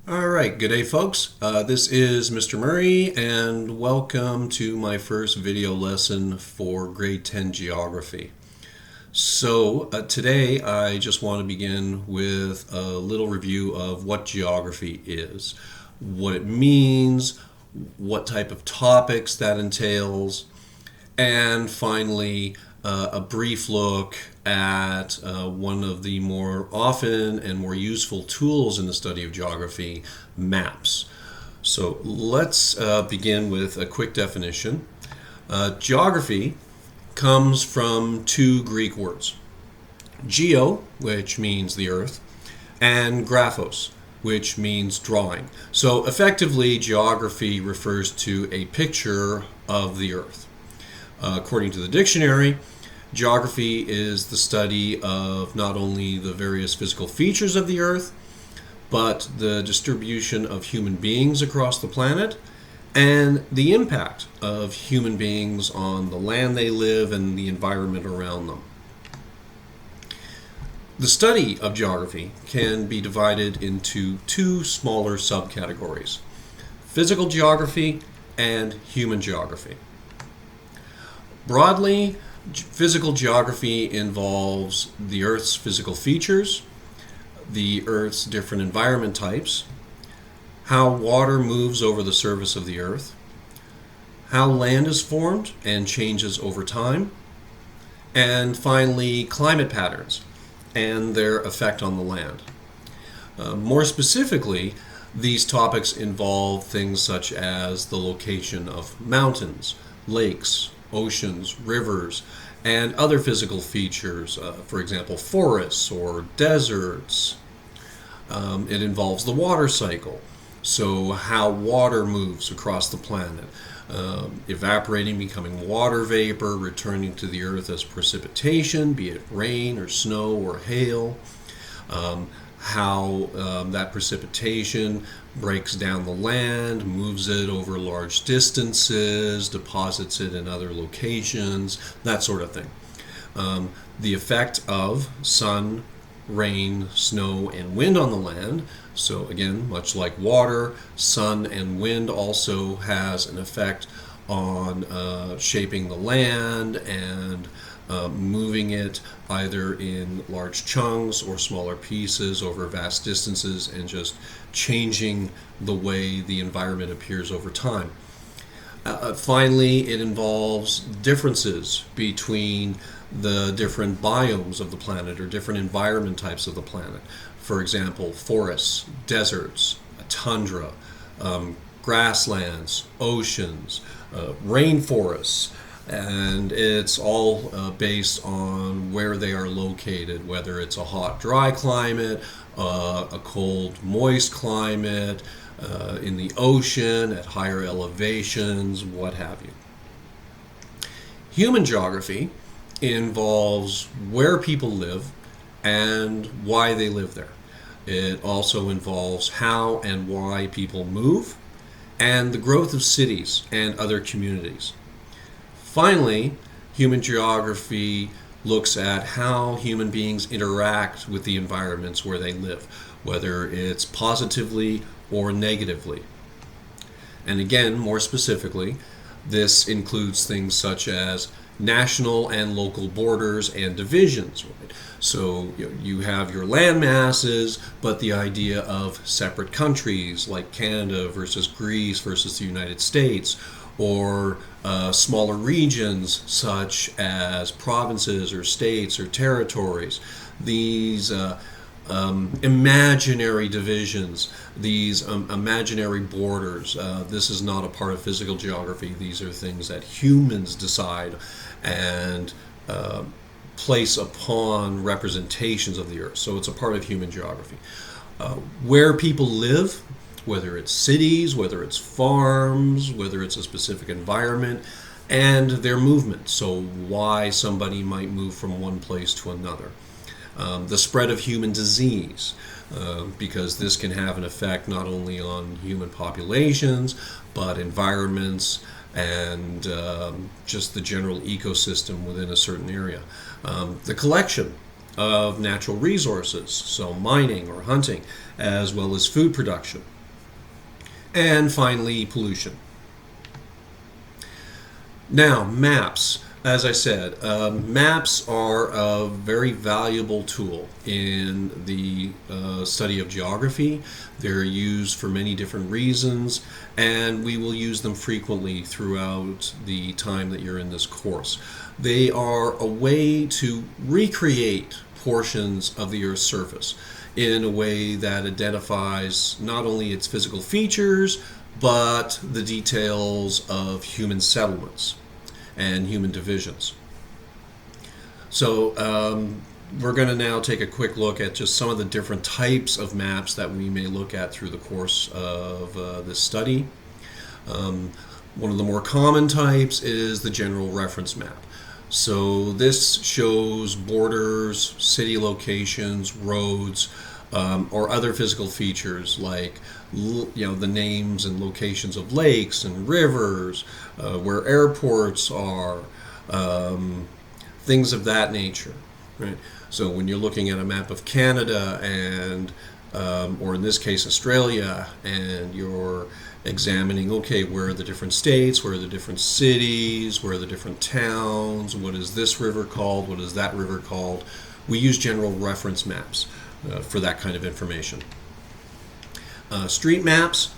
All right, good day, folks. This is Mr. Murray, and welcome to my first video lesson for grade 10 geography. Today I just want to begin with a little review of what geography is, what it means, what type of topics that entails, and finally a brief look at one of the more often and more useful tools in the study of geography, maps. So let's begin with a quick definition. Geography comes from two Greek words, geo, which means the earth, and graphos, which means drawing. So effectively, geography refers to a picture of the earth. According to the dictionary, geography is the study of not only the various physical features of the earth, but the distribution of human beings across the planet and the impact of human beings on the land they live and the environment around them. The study of geography can be divided into two smaller subcategories: physical geography and human geography. Broadly, physical geography involves the Earth's physical features, the Earth's different environment types, how water moves over the surface of the Earth, how land is formed and changes over time, and finally, climate patterns and their effect on the land. More specifically, these topics involve things such as the location of mountains, lakes, oceans, rivers, and other physical features, for example, forests or deserts. It involves the water cycle, so how water moves across the planet, evaporating, becoming water vapor, returning to the earth as precipitation, be it rain or snow or hail, how that precipitation breaks down the land, moves it over large distances, deposits it in other locations, that sort of thing. The effect of sun, rain, snow, and wind on the land. So again, much like water, sun and wind also has an effect on shaping the land and moving it either in large chunks or smaller pieces over vast distances and just changing the way the environment appears over time. Finally, it involves differences between the different biomes of the planet or different environment types of the planet. For example, forests, deserts, tundra, grasslands, oceans, rainforests, and it's all based on where they are located, whether it's a hot, dry climate, a cold, moist climate, in the ocean, at higher elevations, what have you. Human geography involves where people live and why they live there. It also involves how and why people move and the growth of cities and other communities. Finally, human geography looks at how human beings interact with the environments where they live, whether it's positively or negatively. And again, more specifically, this includes things such as national and local borders and divisions. Right? So you have your land masses, but the idea of separate countries like Canada versus Greece versus the United States, or smaller regions such as provinces or states or territories. These imaginary divisions, these imaginary borders. This is not a part of physical geography. These are things that humans decide and place upon representations of the earth. So it's a part of human geography. Where people live, whether it's cities, whether it's farms, whether it's a specific environment, and their movement. So why somebody might move from one place to another. The spread of human disease, because this can have an effect not only on human populations, but environments and just the general ecosystem within a certain area. The collection of natural resources, so mining or hunting, as well as food production. And finally, pollution. Now, maps. As I said, maps are a very valuable tool in the study of geography. They're used for many different reasons, and we will use them frequently throughout the time that you're in this course. They are a way to recreate portions of the Earth's surface in a way that identifies not only its physical features, but the details of human settlements and human divisions. So we're going to now take a quick look at just some of the different types of maps that we may look at through the course of this study. One of the more common types is the general reference map. So this shows borders, city locations, roads, or other physical features like the names and locations of lakes and rivers, where airports are, things of that nature. Right? So when you're looking at a map of Canada and, or in this case Australia, and you're examining, okay, where are the different states, where are the different cities, where are the different towns, what is this river called, what is that river called, we use general reference maps for that kind of information. Street maps,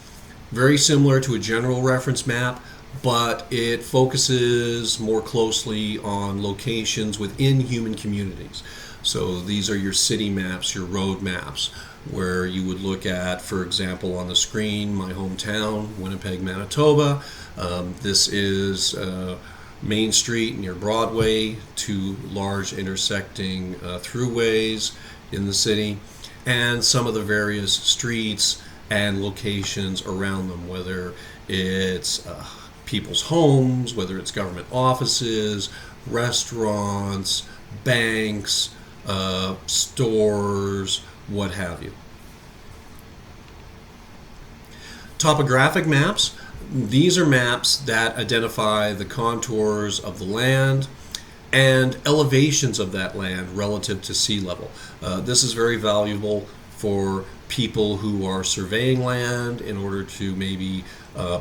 very similar to a general reference map, but it focuses more closely on locations within human communities. So these are your city maps, your road maps, where you would look at, for example, on the screen, my hometown, Winnipeg, Manitoba. This is Main Street near Broadway, two large intersecting throughways in the city, and some of the various streets and locations around them, whether it's people's homes, whether it's government offices, restaurants, banks, stores, what have you. Topographic maps. These are maps that identify the contours of the land and elevations of that land relative to sea level. This is very valuable for people who are surveying land in order to maybe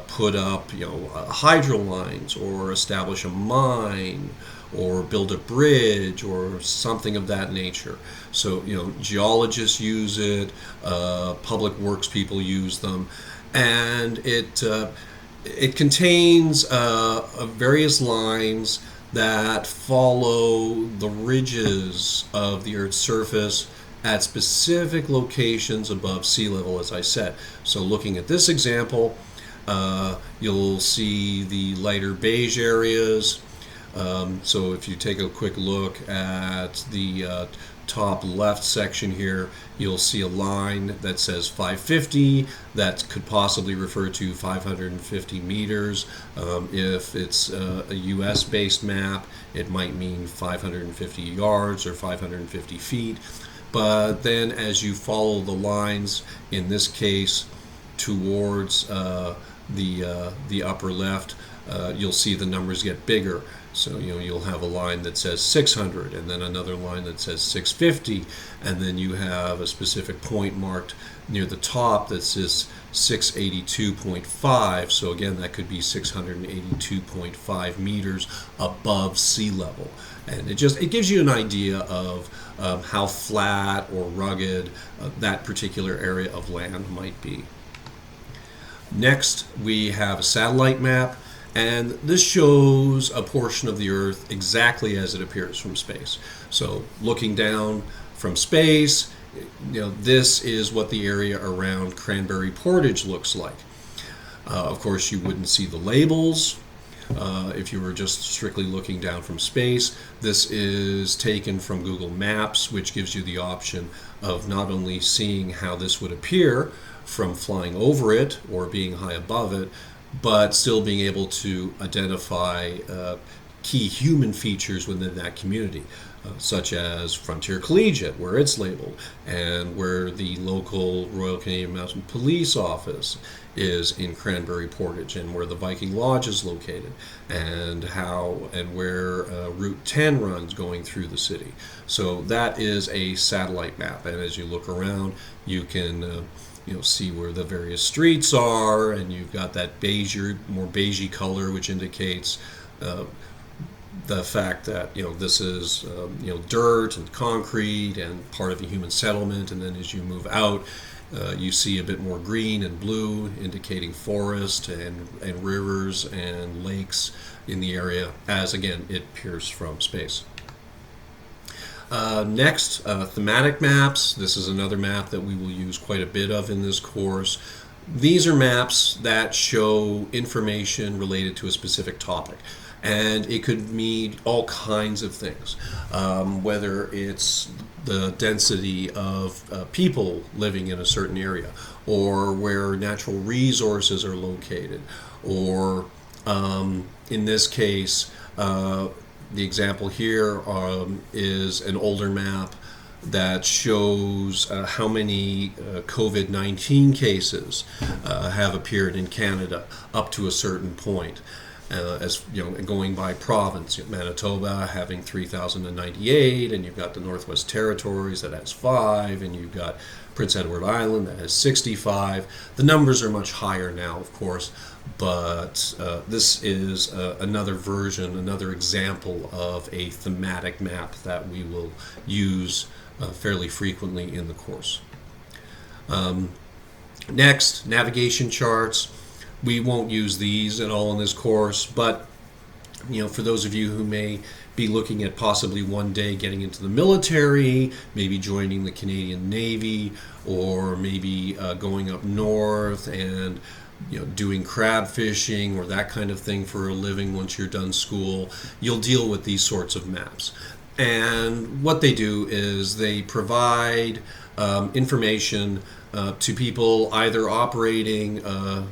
put up hydro lines or establish a mine or build a bridge or something of that nature. So geologists use it, public works people use them, and it contains various lines that follow the ridges of the Earth's surface at specific locations above sea level, as I said. So looking at this example, you'll see the lighter beige areas. So if you take a quick look at the top left section here, you'll see a line that says 550. That could possibly refer to 550 meters. If it's a US based map, it might mean 550 yards or 550 feet. But then as you follow the lines, in this case towards the upper left, you'll see the numbers get bigger. So you'll have a line that says 600, and then another line that says 650, and then you have a specific point marked near the top that says 682.5. So again, that could be 682.5 meters above sea level, and it gives you an idea of how flat or rugged that particular area of land might be. Next, we have a satellite map. And this shows a portion of the Earth exactly as it appears from space. So looking down from space, this is what the area around Cranberry Portage looks like. Of course, you wouldn't see the labels if you were just strictly looking down from space. This is taken from Google Maps, which gives you the option of not only seeing how this would appear from flying over it or being high above it, but still being able to identify key human features within that community. such as Frontier Collegiate, where it's labeled, and where the local Royal Canadian Mounted Police office is in Cranberry Portage, and where the Viking Lodge is located, and where Route 10 runs going through the city. So that is a satellite map, and as you look around, you can see where the various streets are, and you've got that more beigey color, which indicates the fact that this is dirt and concrete and part of a human settlement. And then as you move out, you see a bit more green and blue, indicating forest and rivers and lakes in the area, as again it appears from space. Next, thematic maps. This is another map that we will use quite a bit of in this course. These are maps that show information related to a specific topic. And it could mean all kinds of things, whether it's the density of people living in a certain area, or where natural resources are located, or in this case, the example here is an older map that shows how many COVID-19 cases have appeared in Canada up to a certain point. As going by province, Manitoba having 3,098, and you've got the Northwest Territories that has 5, and you've got Prince Edward Island that has 65. The numbers are much higher now, of course, but this is another example of a thematic map that we will use fairly frequently in the course. Next, navigation charts. We won't use these at all in this course, but for those of you who may be looking at possibly one day getting into the military, maybe joining the Canadian Navy, or maybe going up north and doing crab fishing or that kind of thing for a living once you're done school, you'll deal with these sorts of maps. And what they do is they provide information to people either operating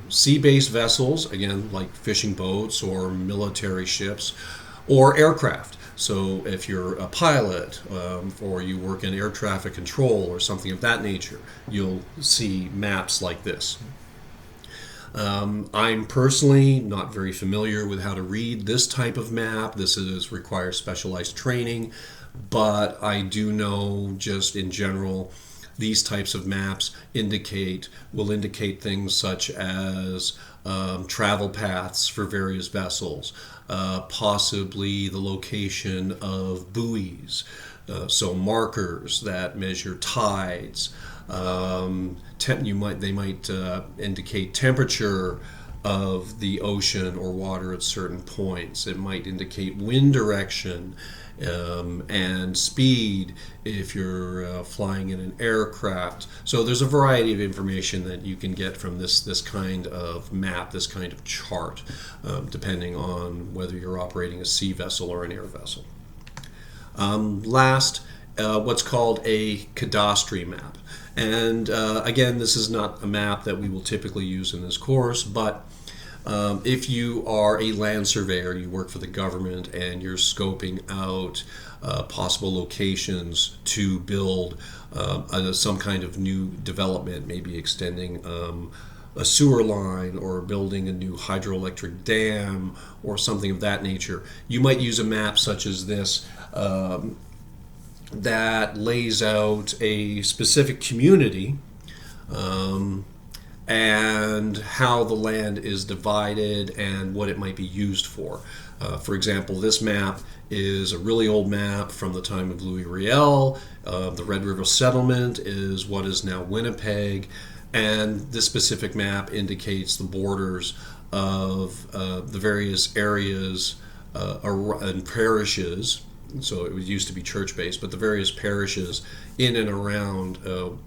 sea-based vessels, again, like fishing boats or military ships, or aircraft. So if you're a pilot or you work in air traffic control or something of that nature, you'll see maps like this. I'm personally not very familiar with how to read this type of map. This requires specialized training, but I do know just in general these types of maps will indicate things such as travel paths for various vessels, possibly the location of buoys, so markers that measure tides. They might indicate temperature of the ocean or water at certain points. It might indicate wind direction and speed if you're flying in an aircraft. So there's a variety of information that you can get from this kind of map, this kind of chart, depending on whether you're operating a sea vessel or an air vessel. Last, what's called a cadastry map. And again, this is not a map that we will typically use in this course, but if you are a land surveyor, you work for the government, and you're scoping out possible locations to build some kind of new development, maybe extending a sewer line or building a new hydroelectric dam or something of that nature, you might use a map such as this that lays out a specific community and how the land is divided and what it might be used for. For example, this map is a really old map from the time of Louis Riel. The Red River Settlement is what is now Winnipeg, and this specific map indicates the borders of the various areas and parishes. So it used to be church-based, but the various parishes in and around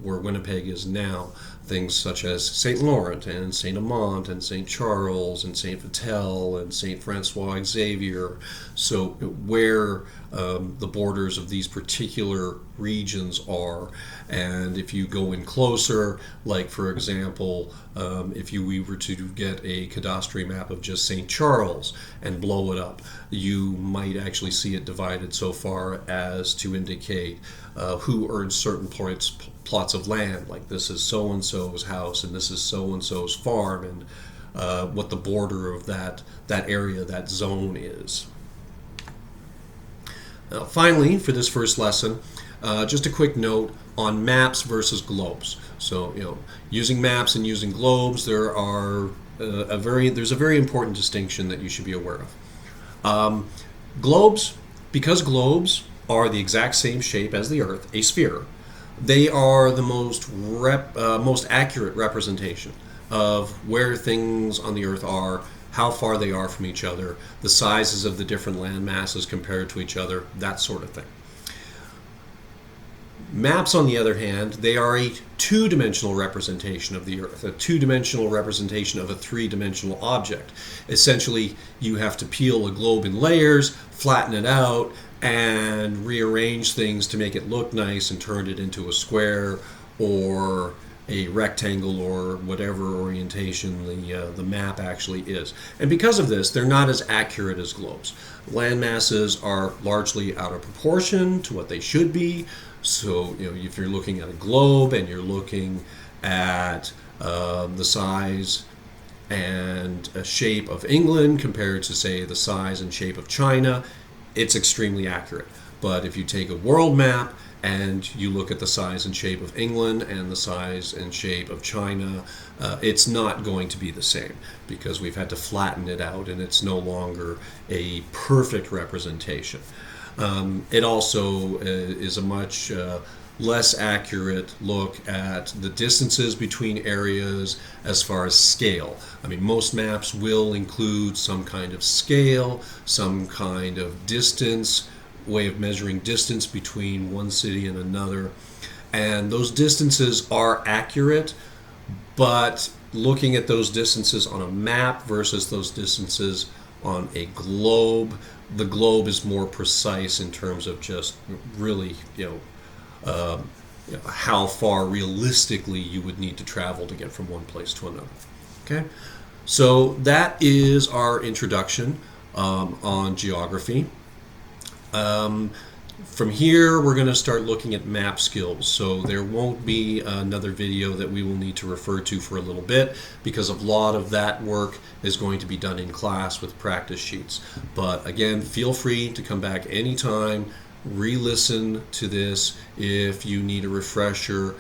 where Winnipeg is now, things such as St. Laurent and St. Amant and St. Charles and St. Vital and St. Francois Xavier. So where the borders of these particular regions are. And if you go in closer, like for example, if we were to get a cadastry map of just St. Charles and blow it up, you might actually see it divided so far as to indicate who earns certain plots of land, like this is so-and-so's house and this is so-and-so's farm, and what the border of that area, that zone is. Finally, for this first lesson, just a quick note on maps versus globes. So, using maps and using globes, there's a very important distinction that you should be aware of. Globes, because globes are the exact same shape as the Earth, a sphere, they are the most accurate representation of where things on the Earth are, how far they are from each other, the sizes of the different land masses compared to each other, that sort of thing. Maps, on the other hand, they are a two-dimensional representation of the Earth, a two-dimensional representation of a three-dimensional object. Essentially, you have to peel a globe in layers, flatten it out, and rearrange things to make it look nice and turn it into a square or a rectangle or whatever orientation the map actually is. And because of this, they're not as accurate as globes. Land masses are largely out of proportion to what they should be. So, if you're looking at a globe and you're looking at the size and shape of England compared to, say, the size and shape of China, it's extremely accurate. But if you take a world map and you look at the size and shape of England and the size and shape of China, it's not going to be the same because we've had to flatten it out and it's no longer a perfect representation. It also is a much less accurate look at the distances between areas as far as scale. I mean, most maps will include some kind of scale, some kind of distance, way of measuring distance between one city and another. And those distances are accurate, but looking at those distances on a map versus those distances on a globe, the globe is more precise in terms of just really, how far realistically you would need to travel to get from one place to another. Okay, so that is our introduction on geography. From here, we're going to start looking at map skills. So there won't be another video that we will need to refer to for a little bit because a lot of that work is going to be done in class with practice sheets. But again, feel free to come back anytime, re-listen to this if you need a refresher,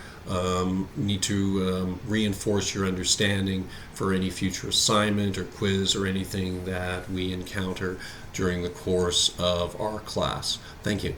need to reinforce your understanding for any future assignment or quiz or anything that we encounter during the course of our class. Thank you.